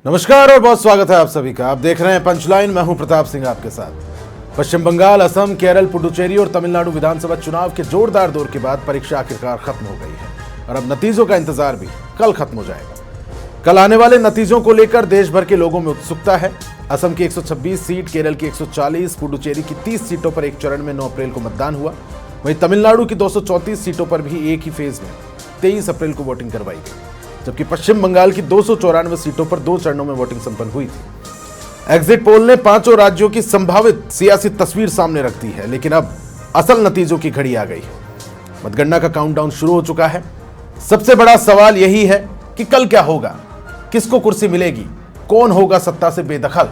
नमस्कार और बहुत स्वागत है आप सभी का। आप देख रहे हैं पंचलाइन। मैं हूं प्रताप सिंह आपके साथ। पश्चिम बंगाल, असम, केरल, पुडुचेरी और तमिलनाडु विधानसभा चुनाव के जोरदार दौर के बाद परीक्षा आखिरकार खत्म हो गई है और अब नतीजों का इंतजार भी कल खत्म हो जाएगा। कल आने वाले नतीजों को लेकर देश भर के लोगों में उत्सुकता है। असम की 126 सीट, केरल की 140, पुडुचेरी की 30 सीटों पर एक चरण में 9 अप्रैल को मतदान हुआ। वहीं तमिलनाडु की 234 सीटों पर भी एक ही फेज में 23 अप्रैल को वोटिंग करवाई गई, जबकि पश्चिम बंगाल की 294 सीटों पर 2 चरणों में वोटिंग संपन्न हुई थी। एग्जिट पोल ने 5 राज्यों की संभावित सियासी तस्वीर सामने रख दी है, लेकिन अब असल नतीजों की घड़ी आ गई है। मतगणना का काउंटडाउन शुरू हो चुका है। सबसे बड़ा सवाल यही है कि कल क्या होगा, किसको कुर्सी मिलेगी, कौन होगा सत्ता से बेदखल।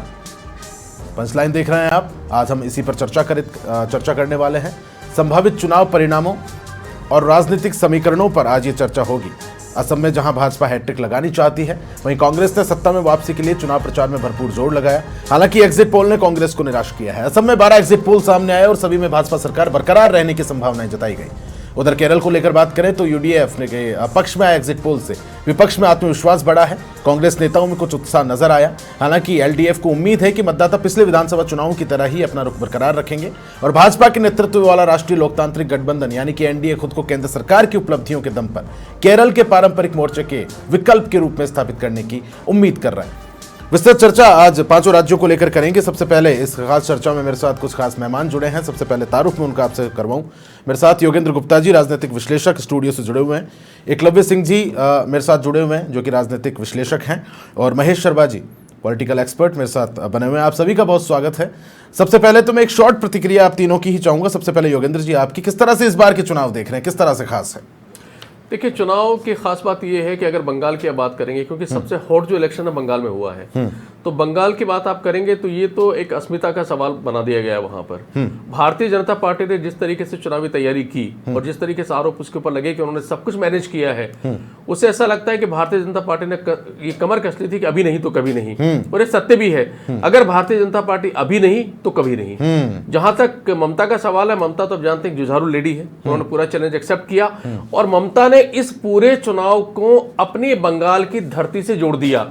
पंचलाइन देख रहे हैं आप। आज हम इसी पर चर्चा करने वाले हैं। संभावित चुनाव परिणामों और राजनीतिक समीकरणों पर आज ये चर्चा होगी। असम में जहां भाजपा हैट्रिक लगानी चाहती है, वहीं कांग्रेस ने सत्ता में वापसी के लिए चुनाव प्रचार में भरपूर जोर लगाया। हालांकि एग्जिट पोल ने कांग्रेस को निराश किया है। असम में 12 एग्जिट पोल सामने आए और सभी में भाजपा सरकार बरकरार रहने की संभावनाएं जताई गई। उधर केरल को लेकर बात करें तो यूडीएफ ने पक्ष में आए एग्जिट पोल से विपक्ष में आत्मविश्वास बढ़ा है। कांग्रेस नेताओं में कुछ उत्साह नजर आया। हालांकि एलडीएफ को उम्मीद है कि मतदाता पिछले विधानसभा चुनावों की तरह ही अपना रुख बरकरार रखेंगे और भाजपा के नेतृत्व वाला राष्ट्रीय लोकतांत्रिक गठबंधन यानी कि एनडीए खुद को केंद्र सरकार की उपलब्धियों के दम पर केरल के पारंपरिक मोर्चे के विकल्प के रूप में स्थापित करने की उम्मीद कर रहा है। विस्तृत चर्चा आज 5 राज्यों को लेकर करेंगे। सबसे पहले इस खास चर्चा में मेरे साथ कुछ खास मेहमान जुड़े हैं। सबसे पहले तारुफ में उनका आपसे करवाऊं। मेरे साथ योगेंद्र गुप्ता जी, राजनीतिक विश्लेषक, स्टूडियो से जुड़े हुए हैं। एकलव्य सिंह जी मेरे साथ जुड़े हुए हैं, जो कि राजनीतिक विश्लेषक हैं, और महेश शर्मा जी, पॉलिटिकल एक्सपर्ट, मेरे साथ बने हुए हैं। आप सभी का बहुत स्वागत है। सबसे पहले तो मैं एक शॉर्ट प्रतिक्रिया आप तीनों की ही चाहूंगा। सबसे पहले योगेंद्र जी, आपकी किस तरह से इस बार के चुनाव देख रहे हैं, किस तरह से खास है? देखिए, चुनाव की खास बात यह है कि अगर बंगाल की बात करेंगे, क्योंकि सबसे हॉट जो इलेक्शन है बंगाल में हुआ है, तो बंगाल की बात आप करेंगे तो ये तो एक अस्मिता का सवाल बना दिया गया है वहां पर। भारतीय जनता पार्टी ने जिस तरीके से चुनावी तैयारी की और जिस तरीके से आरोप उसके ऊपर लगे कि उन्होंने सब कुछ मैनेज किया है, उससे ऐसा लगता है कि भारतीय जनता पार्टी ने ये कमर कस ली थी कि अभी नहीं तो कभी नहीं। और ये सत्य भी है, अगर भारतीय जनता पार्टी अभी नहीं तो कभी नहीं। जहां तक ममता का सवाल है, ममता तो आप जानते हैं जुझारू लेडी है, उन्होंने पूरा चैलेंज एक्सेप्ट किया और ममता ने इस पूरे चुनाव को अपनी बंगाल की धरती से जोड़ दिया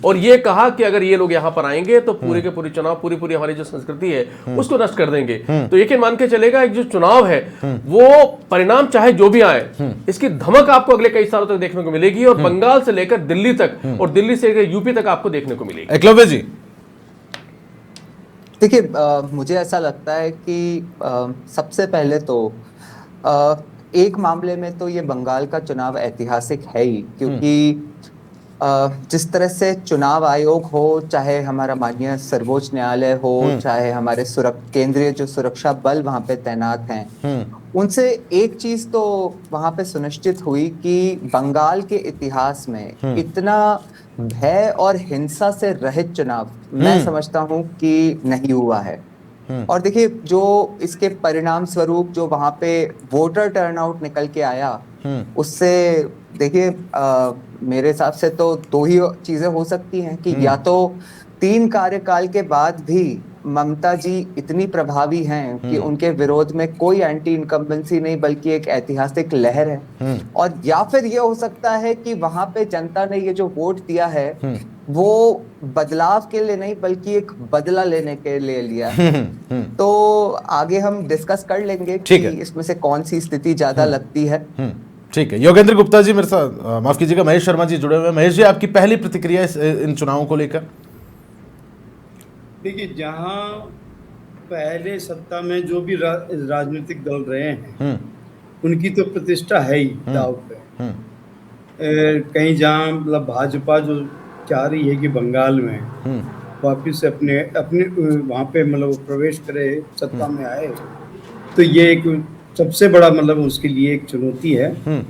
और ये कहा कि अगर ये लोग यहां पर आएंगे तो पूरे के पूरे चुनाव, पूरी हमारी जो संस्कृति है उसको नष्ट कर देंगे। तो यकीन मान के चलेगा, एक जो चुनाव है वो परिणाम चाहे जो भी आए, इसकी धमक आपको अगले कई सालों तक देखने को मिलेगी और बंगाल से लेकर दिल्ली तक और दिल्ली से लेकर यूपी तक आपको देखने को मिलेगी। एकलव्य जी, देखिए, मुझे ऐसा लगता है कि सबसे पहले तो एक मामले में तो ये बंगाल का चुनाव ऐतिहासिक है ही, क्योंकि जिस तरह से चुनाव आयोग हो, चाहे हमारा माननीय सर्वोच्च न्यायालय हो, चाहे हमारे केंद्रीय जो सुरक्षा बल वहां पे तैनात हैं, उनसे एक चीज तो वहां पे सुनिश्चित हुई कि बंगाल के इतिहास में इतना भय और हिंसा से रहित चुनाव मैं समझता हूं कि नहीं हुआ है। और देखिए, जो इसके परिणाम स्वरूप जो वहां पे वोटर टर्नआउट निकल के आया, उससे देखिए मेरे हिसाब से तो 2 ही चीजें हो सकती हैं कि या तो 3 कार्यकाल के बाद भी ममता जी इतनी प्रभावी हैं कि उनके विरोध में कोई एंटी इनकम्बेंसी नहीं बल्कि एक ऐतिहासिक लहर है, और या फिर ये हो सकता है कि वहां पे जनता ने ये जो वोट दिया है वो बदलाव के लिए नहीं बल्कि एक बदला लेने के लिए लिया है। तो आगे हम डिस्कस कर लेंगे कि इसमें से कौन सी स्थिति ज्यादा लगती है। ठीक है। योगेंद्र गुप्ता जी मेरे साथ, माफ कीजिएगा, महेश शर्मा जी जुड़े हुए हैं। महेश जी, आपकी पहली प्रतिक्रिया इन चुनावों को लेकर? देखिए, जहां पहले सत्ता में जो भी राजनीतिक दल रहे हैं उनकी तो प्रतिष्ठा है ही दांव पे। कहीं जहां मतलब भाजपा जो चाह रही है कि बंगाल में वापिस से अपने वहां पे मतलब प्रवेश करे, सत्ता में आए, तो ये एक सबसे बड़ा मतलब उसके लिए एक चुनौती है।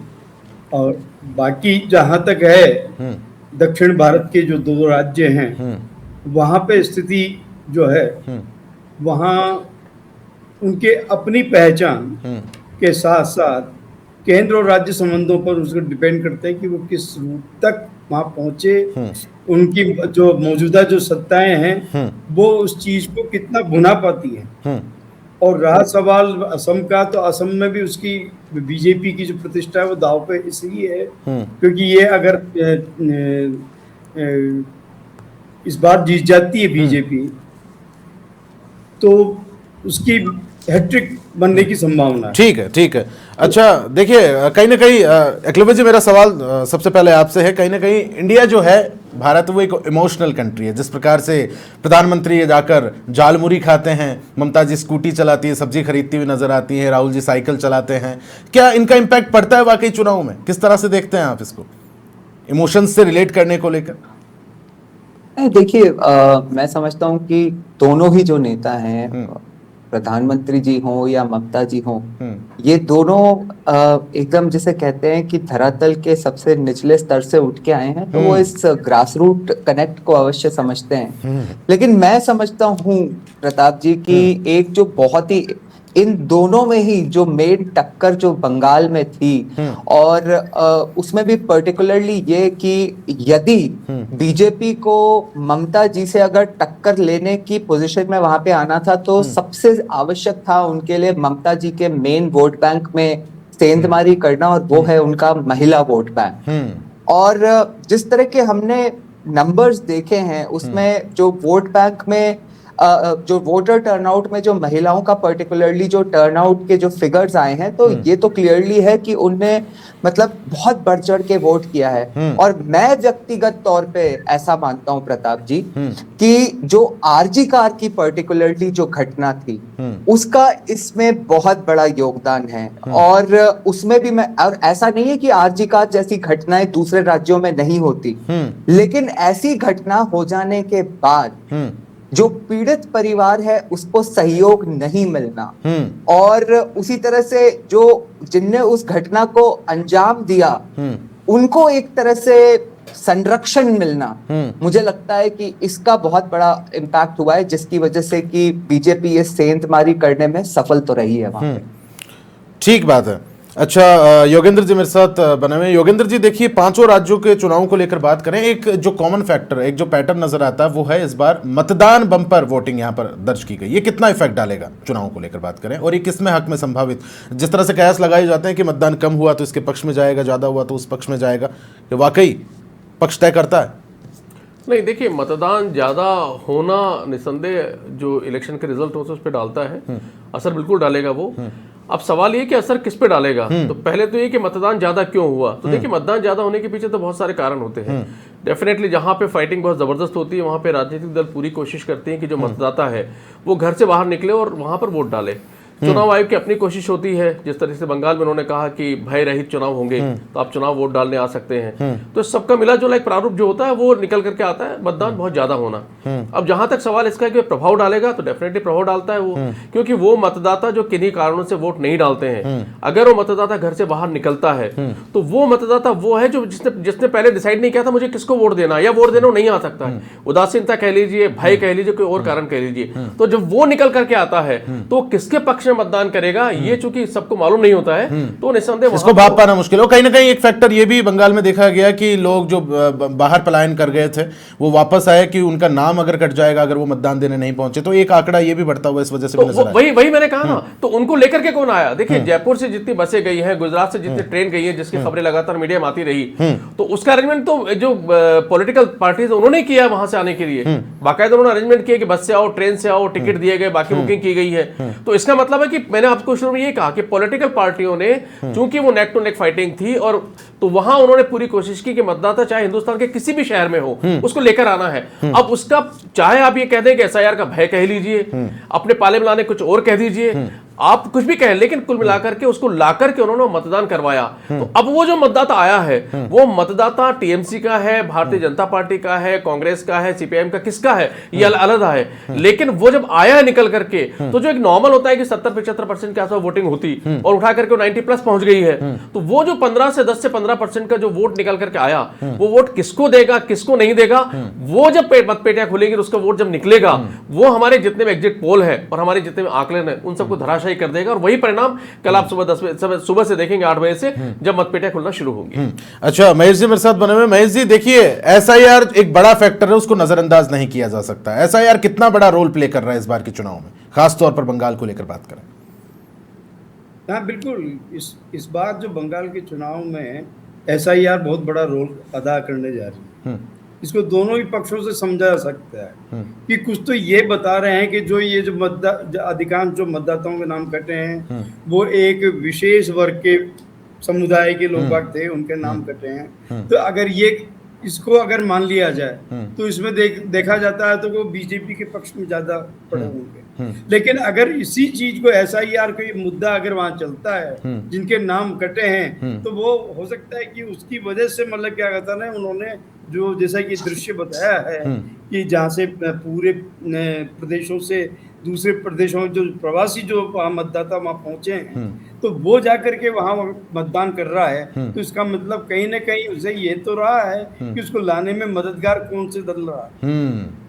और बाकी जहां तक है दक्षिण भारत के जो 2 राज्य हैं, वहां पे स्थिति जो है वहां उनके अपनी पहचान के साथ साथ केंद्र और राज्य संबंधों पर उसको डिपेंड करते हैं कि वो किस रूट तक वहां पहुंचे। उनकी जो मौजूदा जो सत्ताएं हैं वो उस चीज को कितना भुना पाती हैं। और रहा सवाल असम का, तो असम में भी उसकी बीजेपी की जो प्रतिष्ठा है वो दांव पे इसलिए है क्योंकि ये अगर इस बार जीत जाती है बीजेपी, तो उसकी हैट्रिक बनने की संभावना है। ठीक है, ठीक है। अच्छा देखिए, कहीं ना कहीं एकलव्य जी, मेरा सवाल सबसे पहले आपसे है, कहीं ना कहीं इंडिया जो है, भारत वो एक इमोशनल कंट्री है। जिस प्रकार से प्रधानमंत्री जाकर झालमुरी खाते हैं, ममता जी स्कूटी चलाती है, सब्जी खरीदती हुई नजर आती है, राहुल जी साइकिल चलाते हैं, क्या इनका इम्पैक्ट पड़ता है वाकई चुनाव में? किस तरह से देखते हैं आप इसको, इमोशंस से रिलेट करने को लेकर? देखिए, मैं समझता हूँ कि दोनों ही जो नेता हैं, प्रधानमंत्री जी हों या ममता जी हों, ये दोनों एकदम जिसे कहते हैं कि धरातल के सबसे निचले स्तर से उठ के आए हैं, तो वो इस ग्रास रूट कनेक्ट को अवश्य समझते हैं। लेकिन मैं समझता हूँ प्रताप जी कि एक जो बहुत ही इन दोनों में ही जो मेन टक्कर जो बंगाल में थी, और उसमें भी पर्टिकुलरली ये कि यदि बीजेपी को ममता जी से अगर टक्कर लेने की पोजीशन में वहां पे आना था, तो सबसे आवश्यक था उनके लिए ममता जी के मेन वोट बैंक में सेंधमारी करना, और वो है उनका महिला वोट बैंक। और जिस तरह के हमने नंबर्स देखे हैं, उसमें जो वोट बैंक में जो वोटर टर्नआउट में जो महिलाओं का पर्टिकुलरली जो टर्नआउट के जो फिगर्स आए हैं, तो ये तो क्लियरली है कि उनने मतलब बहुत बढ़ चढ़ के वोट किया है। और मैं व्यक्तिगत तौर पे ऐसा मानता हूं प्रताप जी कि जो आरजी कार की पर्टिकुलरली जो घटना थी, उसका इसमें बहुत बड़ा योगदान है। और उसमें भी मैं, और ऐसा नहीं है कि आरजी कार जैसी घटनाएं दूसरे राज्यों में नहीं होती, लेकिन ऐसी घटना हो जाने के बाद जो पीड़ित परिवार है उसको सहयोग नहीं मिलना, और उसी तरह से जो जिनने उस घटना को अंजाम दिया, उनको एक तरह से संरक्षण मिलना, मुझे लगता है कि इसका बहुत बड़ा इम्पैक्ट हुआ है, जिसकी वजह से कि बीजेपी ये सेंधमारी करने में सफल तो रही है वहां पे। ठीक बात है। अच्छा, योगेंद्र जी मेरे साथ बने हुए। योगेंद्र जी देखिए, पांचों राज्यों के चुनावों को लेकर बात करें, एक जो कॉमन फैक्टर, एक जो पैटर्न नजर आता है, वो है इस बार मतदान बम्पर वोटिंग यहाँ पर दर्ज की गई। ये कितना इफेक्ट डालेगा चुनावों को लेकर बात करें, और ये किसमें हक में संभावित, जिस तरह से कयास लगाए जाते हैं कि मतदान कम हुआ तो इसके पक्ष में जाएगा, ज्यादा हुआ तो उस पक्ष में जाएगा, ये वाकई पक्ष तय करता है? नहीं, देखिए, मतदान ज़्यादा होना निसंदेह जो इलेक्शन के रिजल्ट होते हैं उस पर डालता है, असर बिल्कुल डालेगा वो। अब सवाल ये कि असर किस पे डालेगा, तो पहले तो ये कि मतदान ज़्यादा क्यों हुआ। तो देखिए, मतदान ज़्यादा होने के पीछे तो बहुत सारे कारण होते हैं। डेफिनेटली जहाँ पे फाइटिंग बहुत ज़बरदस्त होती है, वहाँ पे राजनीतिक दल पूरी कोशिश करते हैं कि जो मतदाता है वो घर से बाहर निकले और वहाँ पर वोट डाले। चुनाव आयोग की अपनी कोशिश होती है, जिस तरह से बंगाल में उन्होंने कहा कि भय रहित चुनाव होंगे, तो आप चुनाव वोट डालने आ सकते हैं। तो सबका मिला जुला एक प्रारूप जो होता है वो निकल करके आता है, मतदान बहुत ज्यादा होना। अब जहां तक सवाल इसका है कि प्रभाव डालेगा, तो डेफिनेटली प्रभाव डालता है वो, क्योंकि वो मतदाता जो किन्हीं कारणों से वोट नहीं डालते हैं, अगर वो मतदाता घर से बाहर निकलता है, तो वो मतदाता वो है जो जिसने पहले डिसाइड नहीं किया था मुझे किसको वोट देना, या वोट देना नहीं आ सकता है, उदासीनता कह लीजिए, भय कह लीजिए, कोई और कारण कह लीजिए। तो जब वो निकल करके आता है, तो किसके पक्ष में मतदान करेगा, ये चूंकि सबको मालूम नहीं होता है, तो निस्संदेह इसको भाप पाना मुश्किल हो। कहीं ना कहीं एक फैक्टर ये भी बंगाल में देखा गया कि लोग जो बाहर पलायन कर गए थे वो वापस आए, कि उनका नाम अगर कट जाएगा अगर वो मतदान देने नहीं पहुंचे, तो एक आंकड़ा ये भी बढ़ता हुआ इस वजह से तो वही मैंने कहा ना, तो उनको लेकर के कौन आया? देखिए, जयपुर से जितनी बसें गई हैं, गुजरात से जितनी ट्रेन गई है, जिसकी खबरें लगातार मीडिया में आती रही, तो उसका अरेंजमेंट तो जो पॉलिटिकल पार्टीज उन्होंने किया वहां से आने के लिए, बाकायदा उन्होंने अरेंजमेंट किया कि बस से आओ, ट्रेन से आओ, टिकट दिए गए, बाकी बुकिंग की गई है। तो इसका मतलब है कि मैंने आपको शुरू में ये कहा कि पॉलिटिकल पार्टियों ने, चूंकि वो नेक टू नेक फाइटिंग थी, और तो वहां उन्होंने पूरी कोशिश की कि मतदाता चाहे हिंदुस्तान के किसी भी शहर में हो, उसको लेकर आना है। अब उसका चाहे आप ये कह दें कि एसआईआर का भय कह लीजिए, अपने पाले में लाने कुछ और कह दीजिए, आप कुछ भी कहें, लेकिन कुल मिलाकर के उसको लाकर के उन्होंने मतदान करवाया। तो अब वो जो मतदाता आया है, वो मतदाता टीएमसी का है, भारतीय जनता पार्टी का है, कांग्रेस का है, सीपीआईएम का, किसका है ये अलग है। लेकिन वो जब आया है निकल करके, तो जो एक नॉर्मल होता है कि 70-75% के आसपास वोटिंग होती, और उठा करके 90+ पहुंच गई है, तो वो जो 10 से 15% का जो वोट निकल करके आया, वो वोट किसको देगा, किसको नहीं देगा, वो जब मतपेटियां खुलेंगी, उसका वोट जब निकलेगा, वो हमारे जितने में एग्जिट पोल है और हमारे जितने में आकलन है, उन सबको धराशायी कर देगा। और वही परिणाम कल आप सुबह से देखेंगे 8 बजे से, जब मतपेटियां खुलना शुरू होंगी। अच्छा, महेश जी मेरे साथ बने हुए। महेश जी देखिए, एसआईआर एक बड़ा फैक्टर है, उसको नजरअंदाज नहीं किया जा सकता। एसआईआर कितना बड़ा रोल प्ले कर रहा है इस बार के चुनाव में, खासतौर पर बंगाल को लेकर बात करें? हाँ बिल्कुल, इस बार जो बंगाल के चुनाव में एसआईआर बहुत बड़ा रोल अदा करने जा रही है। इसको दोनों ही पक्षों से समझा जा सकता है कि कुछ तो ये बता रहे हैं कि जो ये जो अधिकांश जो मतदाताओं के नाम कटे हैं वो एक विशेष वर्ग के समुदाय के लोग बाग थे, उनके नाम कटे हैं। तो अगर ये इसको अगर मान लिया जाए तो इसमें देखा जाता है तो वो बीजेपी के पक्ष में ज्यादा पड़े होंगे। लेकिन अगर इसी चीज को SIR कोई मुद्दा अगर वहां चलता है जिनके नाम कटे हैं तो वो हो सकता है कि उसकी वजह से मतलब क्या कहता है ना, उन्होंने जो जैसा कि दृश्य बताया है कि जहाँ से पूरे प्रदेशों से दूसरे प्रदेशों में जो प्रवासी जो मतदाता वहां पहुंचे हैं तो वो जाकर के वहां मतदान कर रहा है, तो इसका मतलब कहीं ना कहीं उसे ये तो रहा है कि उसको लाने में मददगार कौन से दल रहा है,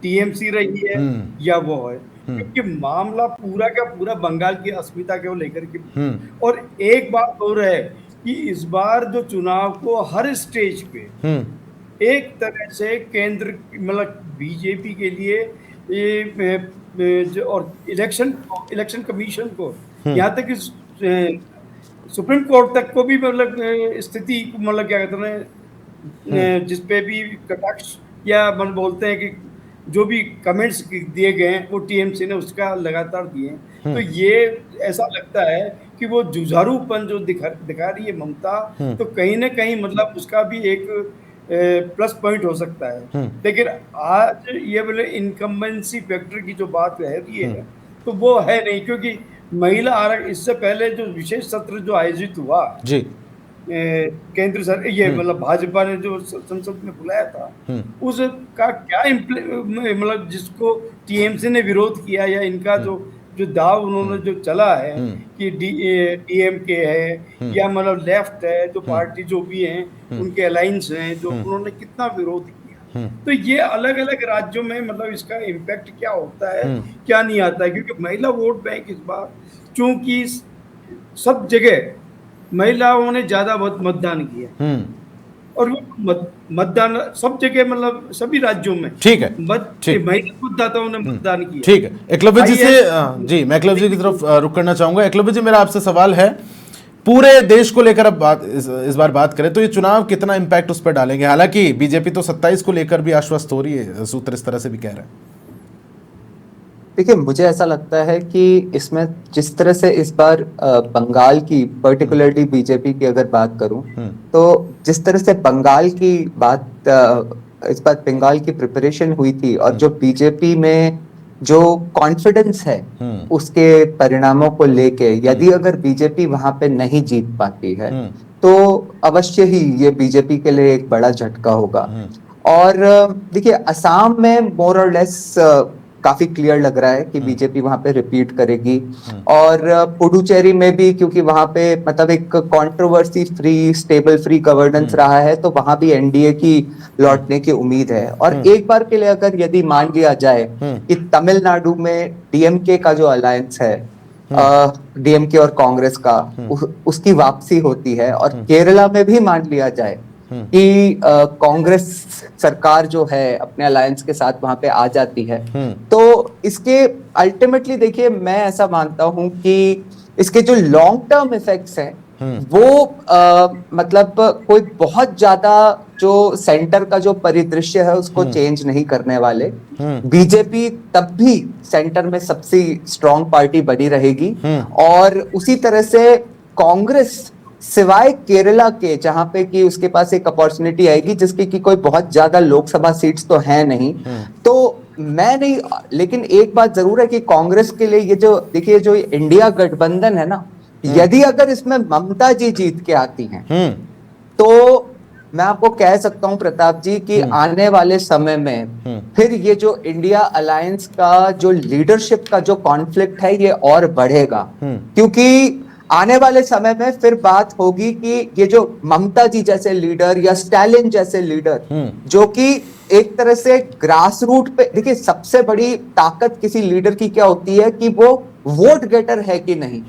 TMC रही है या वो है, क्योंकि मामला पूरा का पूरा बंगाल की अस्मिता को लेकर के। और एक बात और है कि इस बार जो चुनाव को हर स्टेज पे एक तरह से केंद्र मतलब बीजेपी के लिए ये जो और इलेक्शन कमीशन को यहाँ तक सुप्रीम कोर्ट तक को भी मतलब स्थिति मतलब क्या कहते हैं जिसपे भी कटाक्ष या मतलब बोलते हैं कि जो भी कमेंट्स दिए गए हैं वो TMC ने उसका लगातार दिए हैं। तो ये ऐसा लगता है कि वो जुझारूपन जो दिखा रही है ममता, तो कहीं ना कहीं मतलब उसका भी एक प्लस पॉइंट हो सकता है। लेकिन आज ये बोले इनकम्बेंसी फैक्टर की जो बात रह रही है तो वो है नहीं, क्योंकि महिला आरक्षण इससे पहले जो विशेष सत्र जो आयोजित हुआ जी केंद्र सरकार ये मतलब भाजपा ने जो संसद में बुलाया था उसका क्या मतलब जिसको TMC ने विरोध किया या इनका जो दाव उन्होंने जो चला है कि DMK है या मतलब लेफ्ट है जो पार्टी जो भी हैं उनके अलायंस हैं जो उन्होंने कितना विरोध किया, तो ये अलग अलग राज्यों में मतलब इसका इम्पैक्ट क्या होता है क्या नहीं आता है, क्योंकि महिला वोट बैंक इस बार चूंकि सब जगह महिलाओं ने ज्यादा मतदान किया और मतदान सब जगह मतलब सभी राज्यों में ठीक है महिला मतदाताओं ने मतदान किया। ठीक है, एकलव्य जी से जी मैं एकलव्य जी की तरफ रुक करना चाहूंगा। एकलव्य जी मेरा आपसे सवाल है, पूरे देश को लेकर अब इस बार बात करें तो ये चुनाव कितना इम्पैक्ट उस पर डालेंगे? हालांकि बीजेपी तो 27 को लेकर भी आश्वस्त हो रही है, सूत्र इस तरह से भी कह रहे हैं। देखिए, मुझे ऐसा लगता है कि इसमें जिस तरह से इस बार बंगाल की पर्टिकुलरली बीजेपी की अगर बात करूं तो जिस तरह से बंगाल की बात इस बार बंगाल की प्रिपरेशन हुई थी और जो बीजेपी में जो कॉन्फिडेंस है उसके परिणामों को लेके यदि अगर बीजेपी वहां पे नहीं जीत पाती है तो अवश्य ही ये बीजेपी के लिए एक बड़ा झटका होगा। और देखिए, असम में मोर और लेस काफी क्लियर लग रहा है कि बीजेपी वहां पे रिपीट करेगी और पुडुचेरी में भी क्योंकि वहां पे मतलब एक controversy free stable free governance रहा है तो वहां भी एनडीए की लौटने की उम्मीद है। और एक बार के लिए अगर यदि मान लिया जाए कि तमिलनाडु में डीएमके का जो अलायंस है डीएमके और कांग्रेस का उसकी वापसी होती है और केरला में भी मान लिया जाए कि कांग्रेस सरकार जो है अपने अलायंस के साथ वहां पे आ जाती है तो इसके अल्टीमेटली देखिए मैं ऐसा मानता हूं कि इसके जो लॉन्ग टर्म इफेक्ट्स हैं वो मतलब कोई बहुत ज्यादा जो सेंटर का जो परिदृश्य है उसको चेंज नहीं करने वाले। बीजेपी तब भी सेंटर में सबसे स्ट्रॉन्ग पार्टी बनी रहेगी और उसी तरह से कांग्रेस सिवाय केरला के जहां पे कि उसके पास एक अपॉर्चुनिटी आएगी जिसकी कि कोई बहुत ज्यादा लोकसभा सीट्स तो है नहीं तो मैं नहीं, लेकिन एक बात जरूर है कि कांग्रेस के लिए ये जो देखिए जो इंडिया गठबंधन है ना, यदि अगर इसमें ममता जी जीत के आती हैं तो मैं आपको कह सकता हूं प्रताप जी कि आने वाले समय में फिर ये जो इंडिया अलायंस का जो लीडरशिप का जो कॉन्फ्लिक्ट है ये और बढ़ेगा, क्योंकि आने वाले समय में फिर बात होगी कि ये जो ममता जी जैसे लीडर या स्टालिन जैसे लीडर जो कि एक तरह से ग्रास रूट पे, देखिए सबसे बड़ी ताकत किसी लीडर की क्या होती है कि वो वोट गेटर है कि नहीं।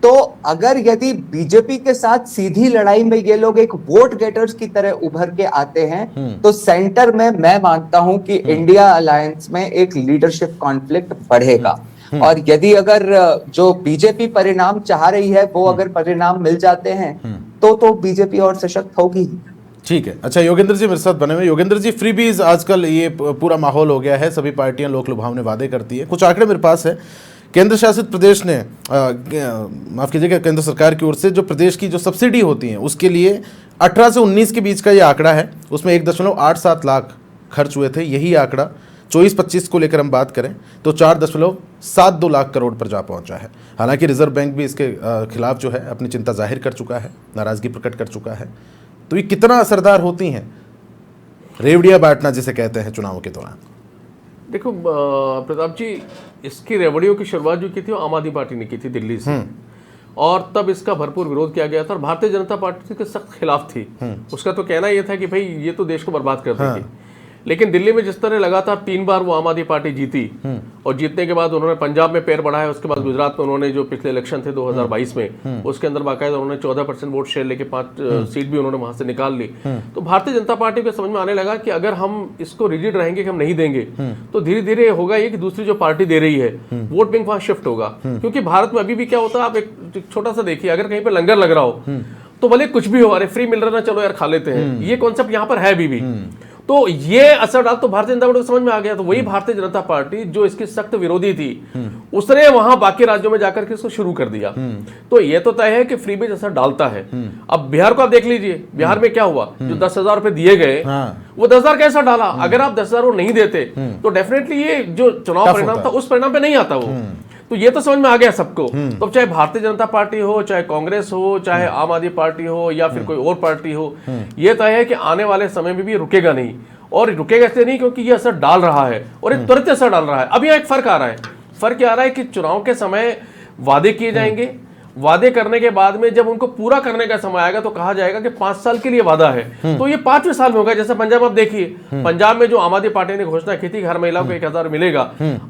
तो अगर यदि बीजेपी के साथ सीधी लड़ाई में ये लोग एक वोट गेटर्स की तरह उभर के आते हैं तो सेंटर में मैं मानता हूं कि इंडिया अलायंस में एक लीडरशिप कॉन्फ्लिक्ट बढ़ेगा और यदि अगर जो बीजेपी परिणाम चाह रही है वो अगर परिणाम मिल जाते हैं तो बीजेपी और सशक्त होगी। ठीक है। अच्छा, योगेंद्र जी मेरे साथ बने हुए। योगेंद्र जी, फ्रीबीज आजकल ये पूरा माहौल हो गया है, सभी पार्टियां लोक लुभावने वादे करती है। कुछ आंकड़े मेरे पास है, केंद्र शासित प्रदेश ने माफ कीजिएगा, केंद्र सरकार की ओर से जो प्रदेश की जो सब्सिडी होती है उसके लिए 18 से 19 के बीच का ये आंकड़ा है, उसमें 1.87 लाख खर्च हुए थे। यही आंकड़ा 24-25 को लेकर हम बात करें तो 4.72 लाख करोड़ पर जा पहुंचा है। हालांकि रिजर्व बैंक भी इसके खिलाफ जो है अपनी चिंता जाहिर कर चुका है, नाराजगी प्रकट कर चुका है। तो ये कितना असरदार होती हैं, रेवड़ियां बांटना जिसे कहते हैं चुनाव के दौरान? देखो प्रताप जी, इसकी रेवड़ियों की शुरुआत जो की थी वो आम आदमी पार्टी ने की थी दिल्ली से, और तब इसका भरपूर विरोध किया गया था और भारतीय जनता पार्टी के सख्त खिलाफ थी। उसका तो कहना यह था कि भाई ये तो देश को बर्बाद कर देगी। लेकिन दिल्ली में जिस तरह लगातार 3 बार वो आम आदमी पार्टी जीती, और जीतने के बाद उन्होंने पंजाब में पैर बढ़ाया, उसके बाद गुजरात में उन्होंने जो पिछले इलेक्शन थे 2022 में, उसके अंदर बाकायदा उन्होंने 14% वोट शेयर लेके 5 सीट भी उन्होंने वहां से निकाल ली। तो भारतीय जनता पार्टी को समझ में आने लगा कि अगर हम इसको रिजिड रहेंगे कि हम नहीं देंगे, तो धीरे धीरे होगा ये कि दूसरी जो पार्टी दे रही है वोट बैंक वहां शिफ्ट होगा। क्योंकि भारत में अभी भी क्या होता है, आप एक छोटा सा देखिए, अगर कहीं पर लंगर लग रहा हो तो भले कुछ भी हो, अरे फ्री मिल रहा ना, चलो यार खा लेते हैं, ये कॉन्सेप्ट यहाँ पर है अभी भी। तो ये असर डाल तो भारतीय जनता पार्टी को समझ में आ गया। तो वही भारतीय जनता पार्टी जो इसकी सख्त विरोधी थी, उसने वहां बाकी राज्यों में जाकर के इसको शुरू कर दिया। तो ये तो तय है कि फ्रीबीज असर डालता है। अब बिहार को आप देख लीजिए, बिहार में क्या हुआ, जो 10,000 रुपए दिए गए वो 10,000 कैसा डाला। अगर आप 10,000 नहीं देते तो डेफिनेटली ये जो चुनाव परिणाम था उस परिणाम पे नहीं आता वो। तो ये तो समझ में आ गया सबको। तो चाहे भारतीय जनता पार्टी हो, चाहे कांग्रेस हो, चाहे आम आदमी पार्टी हो, या फिर कोई और पार्टी हो, ये तय है कि आने वाले समय में भी ये रुकेगा नहीं। और रुकेगा इसलिए नहीं क्योंकि ये असर डाल रहा है, और ये तुरंत असर डाल रहा है। अब यहाँ एक फर्क आ रहा है। फर्क क्या आ रहा है कि चुनाव के समय वादे किए जाएंगे, वादे करने के बाद में जब उनको पूरा करने का समय आएगा तो कहा जाएगा कि 5 साल के लिए वादा है, तो ये 5वें साल में होगा। जैसे पंजाब आप देखिए, पंजाब में जो आम आदमी पार्टी ने घोषणा की थी कि हर महिला को 1,000 मिलेगा,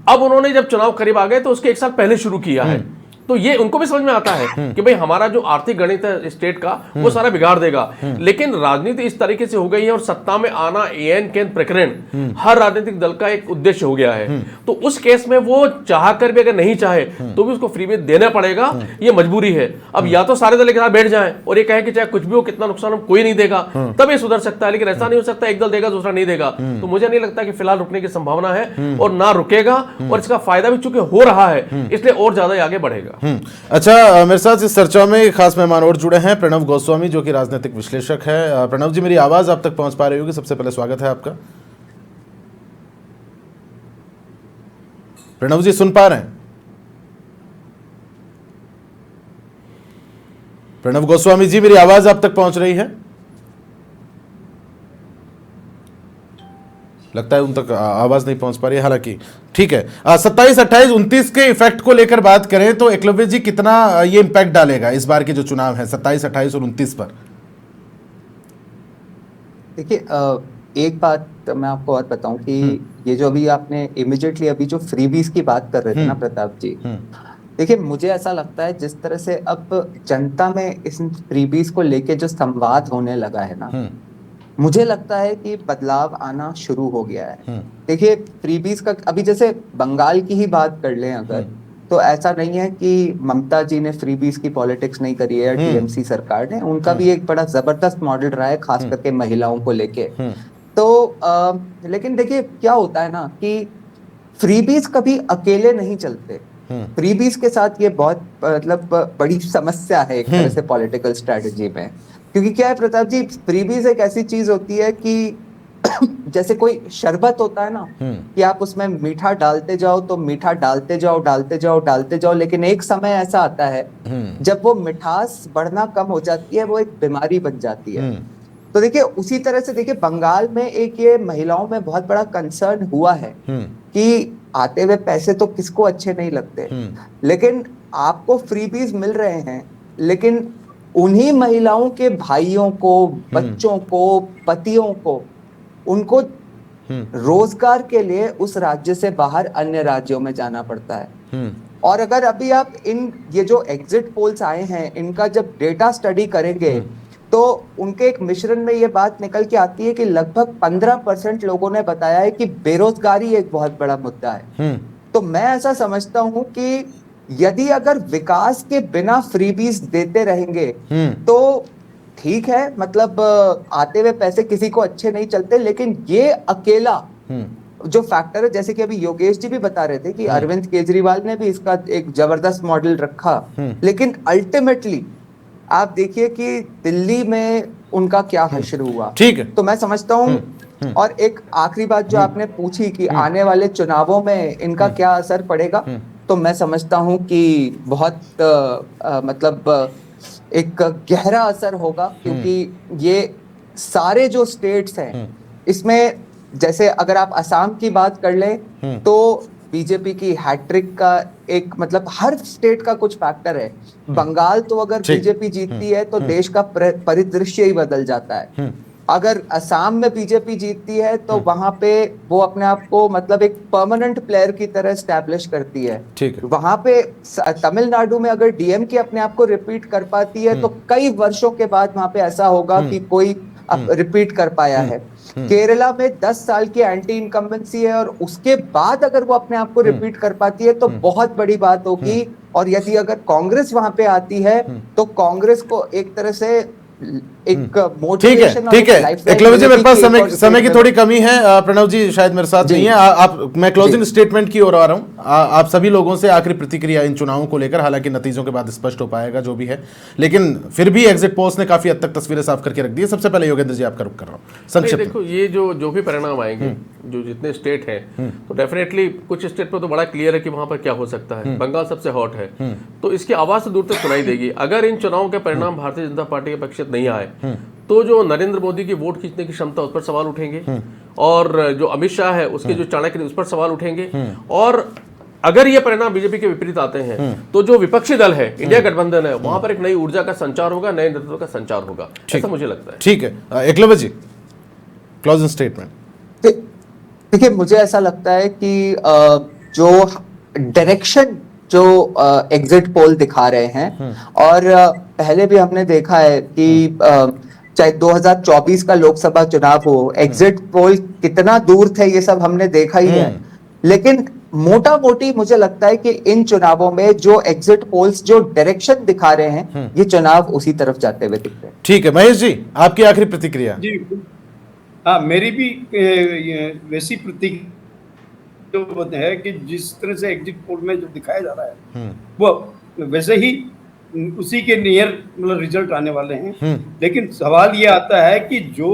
अब उन्होंने जब चुनाव करीब आ गए तो उसके 1 साल पहले शुरू किया है। तो ये उनको भी समझ में आता है कि भाई हमारा जो आर्थिक गणित है स्टेट का वो सारा बिगाड़ देगा। लेकिन राजनीति इस तरीके से हो गई है, और सत्ता में आना एन कैन प्रकरण हर राजनीतिक दल का एक उद्देश्य हो गया है। तो उस केस में वो चाह कर भी अगर नहीं चाहे तो भी उसको फ्री में देना पड़ेगा, ये मजबूरी है। अब या तो सारे दल के साथ बैठ जाएं और ये कहे कि चाहे कुछ भी हो, कितना नुकसान हो, कोई नहीं देगा, तब ये सुधर सकता है। लेकिन ऐसा नहीं हो सकता एक दल देगा दूसरा नहीं देगा। तो मुझे नहीं लगता कि फिलहाल रुकने की संभावना है, और ना रुकेगा, और इसका फायदा भी चूंकि हो रहा है इसलिए और ज्यादा आगे बढ़ेगा। अच्छा, मेरे साथ इस चर्चा में खास मेहमान और जुड़े हैं, प्रणव गोस्वामी जो कि राजनीतिक विश्लेषक है। प्रणव जी, मेरी आवाज आप तक पहुंच पा रही होगी? सबसे पहले स्वागत है आपका। प्रणव जी सुन पा रहे हैं? प्रणव गोस्वामी जी, मेरी आवाज आप तक पहुंच रही है? लगता है उन तक आवाज नहीं पहुंच पा रही है। हालांकि ठीक है, 27, 28, 29 के इफेक्ट को लेकर बात करें तो एकलव्य जी कितना ये इम्पैक्ट डालेगा इस बार के जो चुनाव है 27, 28 और 29 पर? देखिए, एक बात मैं आपको और बताऊं कि ये जो अभी आपने इमिडिएटली अभी जो फ्रीबीज की बात कर रहे थे ना प्रताप जी, देखिए मुझे ऐसा लगता है जिस तरह से अब जनता में इस फ्रीबीज को लेके जो संवाद होने लगा है ना, मुझे लगता है कि बदलाव आना शुरू हो गया है। देखिए, फ्रीबीज का अभी जैसे बंगाल की ही बात कर लें अगर, तो ऐसा नहीं है कि ममता जी ने फ्रीबीज की पॉलिटिक्स नहीं करी है, टीएमसी सरकार ने, उनका भी एक बड़ा जबरदस्त मॉडल रहा है खास करके महिलाओं को लेके। तो लेकिन देखिए क्या होता है ना कि फ्रीबीज कभी अकेले नहीं चलते। फ्रीबीज के साथ ये बहुत मतलब बड़ी समस्या है एक तरह से पॉलिटिकल स्ट्रेटजी में। क्योंकि क्या है प्रताप जी, फ्रीबीज एक ऐसी चीज होती है कि जैसे कोई शरबत होता है ना, कि आप उसमें मीठा डालते जाओ तो मीठा डालते जाओ डालते जाओ डालते जाओ, लेकिन एक समय ऐसा आता है जब वो मिठास बढ़ना कम हो जाती है, वो एक बीमारी बन जाती है। तो देखिए उसी तरह से देखिए बंगाल में एक ये महिलाओं में बहुत बड़ा कंसर्न हुआ है कि आते हुए पैसे तो किसको अच्छे नहीं लगते, लेकिन आपको फ्रीबीज मिल रहे हैं, लेकिन उन्हीं महिलाओं के भाइयों को, बच्चों को, पतियों को, उनको रोजगार के लिए उस राज्य से बाहर अन्य राज्यों में जाना पड़ता है। और अगर अभी आप ये जो एग्जिट पोल्स आए हैं इनका जब डेटा स्टडी करेंगे तो उनके एक मिश्रण में ये बात निकल के आती है कि लगभग 15% लोगों ने बताया है कि बेरोजगारी एक बहुत बड़ा मुद्दा है। तो मैं ऐसा समझता हूं कि यदि अगर विकास के बिना फ्रीबीज देते रहेंगे तो ठीक है, मतलब आते हुए पैसे किसी को अच्छे नहीं चलते, लेकिन ये अकेला जो फैक्टर है, जैसे कि अभी योगेश जी भी बता रहे थे कि अरविंद केजरीवाल ने भी इसका एक जबरदस्त मॉडल रखा, लेकिन अल्टीमेटली आप देखिए कि दिल्ली में उनका क्या हश्र हुआ। ठीक है, तो मैं समझता हूँ, और एक आखिरी बात जो आपने पूछी कि आने वाले चुनावों में इनका क्या असर पड़ेगा, तो मैं समझता हूँ कि बहुत मतलब एक गहरा असर होगा, क्योंकि ये सारे जो स्टेट्स हैं इसमें, जैसे अगर आप असम की बात कर लें तो बीजेपी की हैट्रिक का एक मतलब हर स्टेट का कुछ फैक्टर है। बंगाल तो अगर बीजेपी जीतती है तो देश का परिदृश्य ही बदल जाता है। अगर असम में बीजेपी जीतती है तो वहां पे वो अपने आप को मतलब एक परमानेंट प्लेयर की तरह स्टैब्लिश करती है। वहां पे तमिलनाडु में अगर डीएमके अपने आप को रिपीट कर पाती है तो कई वर्षों के बाद वहां पे ऐसा होगा कि कोई रिपीट कर पाया है। केरला में 10 साल की एंटी इनकम्बेंसी है और उसके बाद अगर वो अपने आप को रिपीट कर पाती है तो बहुत बड़ी बात होगी। और यदि अगर कांग्रेस वहां पे आती है तो कांग्रेस को एक तरह से एक मोटिवेशन। ठीक है एकलव्य जी, मेरे पास समय की थोड़ी कमी है। प्रणव जी शायद मेरे साथ नहीं है। आप मैं क्लोजिंग स्टेटमेंट की ओर आ रहा हूं। आप सभी लोगों से आखिरी प्रतिक्रिया इन चुनावों को लेकर, हालांकि नतीजों के बाद स्पष्ट हो पाएगा जो भी है, लेकिन फिर भी एग्जिट पोल्स ने काफी हद तक तस्वीरें साफ करके रख दी है। सबसे पहले योगेंद्र जी आपका रुख कर रहा हूं संक्षिप्त। देखो, ये जो भी परिणाम आएंगे, जो जितने स्टेट हैं, तो डेफिनेटली कुछ स्टेट पर तो बड़ा क्लियर है कि वहां पर क्या हो सकता है। बंगाल सबसे हॉट है, तो इसकी आवाज तो दूर तक सुनाई देगी। अगर इन चुनावों के परिणाम भारतीय जनता पार्टी के पक्ष नहीं आए तो जो नरेंद्र मोदी की वोट खींचने की क्षमता, उस पर सवाल उठेंगे, और जो अमित शाह है उसके जो चाणक्य, उस पर सवाल उठेंगे। और अगर ये परिणाम बीजेपी के विपरीत आते हैं तो जो विपक्षी दल है, इंडिया गठबंधन है, वहां पर एक नई ऊर्जा का संचार होगा, नए नेतृत्व का संचार होगा, ऐसा मुझे लगता है। ठीक है एकलव्य जी, क्लोजिंग स्टेटमेंट। देखिए, मुझे ऐसा लगता है कि जो डायरेक्शन जो एग्जिट पोल दिखा रहे हैं, और पहले भी हमने देखा है कि चाहे 2024 का लोकसभा चुनाव हो, एग्जिट पोल कितना दूर थे ये सब हमने देखा ही है। लेकिन मोटा मोटी मुझे लगता है कि इन चुनावों में जो एग्जिट पोल्स जो डायरेक्शन दिखा रहे हैं, ये चुनाव उसी तरफ जाते हुए दिखते हैं। ठीक है महेश जी, आपकी आखिरी प्रतिक्रिया। जी हाँ, मेरी भी वैसी प्रतिक्रिया जो है कि जिस तरह से एग्जिट पोल में जो दिखाया जा रहा है वो वैसे ही उसी के नियर मतलब रिजल्ट आने वाले हैं। लेकिन सवाल ये आता है कि जो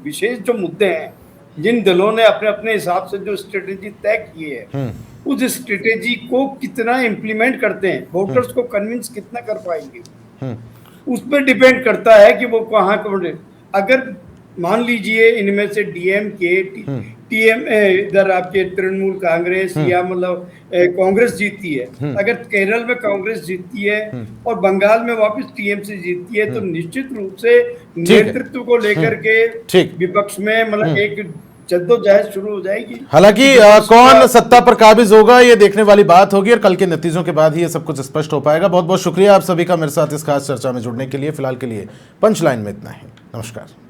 विशेष जो मुद्दे हैं, जिन दलों ने अपने अपने हिसाब से जो स्ट्रेटेजी तय की है, उस स्ट्रेटेजी को कितना इम्प्लीमेंट करते हैं, वोटर्स को कन्विंस कितना कर पाएंगे, उस पर डिपेंड करता है कि वो कहाँ। अगर मान लीजिए इनमें से डीएमके, टीएम, इधर आपके तृणमूल कांग्रेस या मतलब कांग्रेस जीतती है, अगर केरल में कांग्रेस जीतती है और बंगाल में वापस टीएमसी जीतती है, तो निश्चित रूप से नेतृत्व को लेकर के विपक्ष में मतलब एक जद्दोजहद शुरू हो जाएगी। हालांकि कौन सत्ता पर काबिज होगा ये देखने वाली बात होगी, और कल के नतीजों के बाद ही ये सब कुछ स्पष्ट हो पाएगा। बहुत बहुत शुक्रिया आप सभी का मेरे साथ इस खास चर्चा में जुड़ने के लिए। फिलहाल के लिए पंच लाइन में इतना ही। नमस्कार।